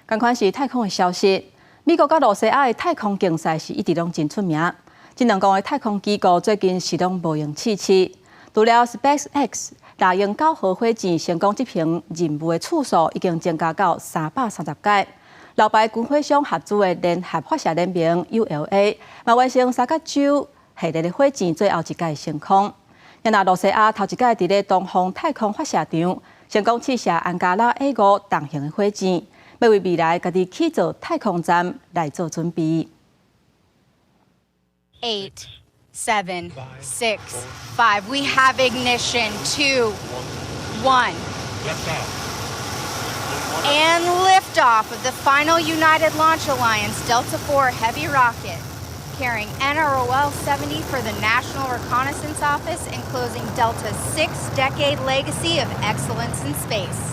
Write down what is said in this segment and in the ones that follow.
同款是太空的消息，美国甲罗西亚的太空竞赛是一直拢真出名。这两公的太空机构最近是拢无用试试，除了 SpaceX 大型9号火箭成功执行任务的次数已经增加到330届。老牌军火商合资的联合发射联盟 ULA， 嘛完成3个州系列的火箭最后一届升空。因那罗西亚头一届伫咧东方太空发射场成功试射安加拉 A5大型的火箭，要为未来家己起造太空站来做准备。8, 7, 6, 5. We have ignition. 2, 1. And liftoff of the final United Launch Alliance Delta IV Heavy rocket, carrying NROL-70 for the National Reconnaissance Office and closing Delta's 6-decade legacy of excellence in space.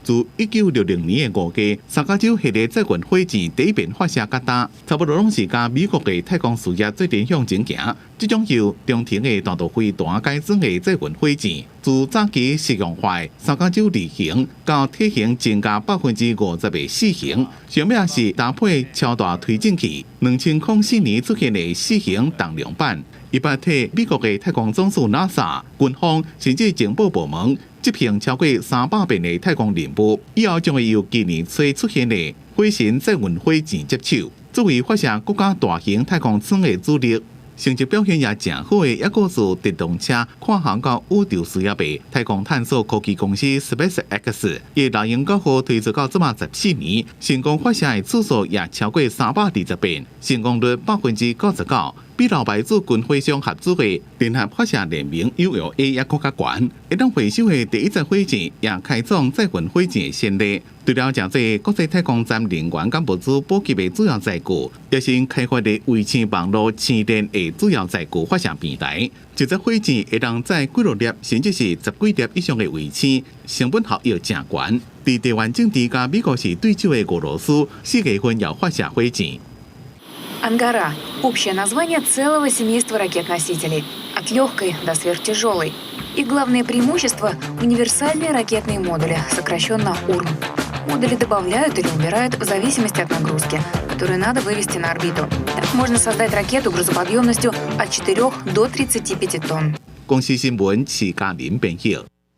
自1960年的5月，3加州系列载运火箭第一遍发射到达，差不多拢是甲美国的太空事业做阵向前行。这种由中程的大道飞弹改装的载运火箭，自早期实用化3加州2型到体型增加50%的4型，上面是搭配超大推进器。2004年出现的4型重量版，一般替美国的太空总署 NASA、军方甚至情报部门执行超过300遍的太空任务，以后将会由今年初出现的火星载运火箭接手，作为发射国家大型太空舱的主力。成绩表现也真好的，也个是电动车跨航到宇宙事业的太空探索科技公司 SpaceX， 伊大型9号推出到这么14年，成功发射的次数也超过320遍，成功率99%。比老牌子军火商合资的联合发射联盟 ULA 也更加悬，一当回收的第一载火箭也开创载运火箭的先例。除了真济国际太空站人员跟物资补给的主要载具，也是开发的卫星网络星电的主要载具发射平台。一载火箭会当载几落粒，甚至是10几粒以上的卫星，成本效益正悬。在台湾政治甲美国是对手的俄罗斯，4月份要发射火箭。«Ангара» — общее название целого семейства ракет-носителей, от легкой до сверхтяжелой. Их главное преимущество — универсальные ракетные модули, сокращенно УРМ. Модули добавляют или убирают в зависимости от нагрузки, которую надо вывести на орбиту. Так можно создать ракету грузоподъемностью от 4 до 35 тонн. 公司新闻是嘉玲编译。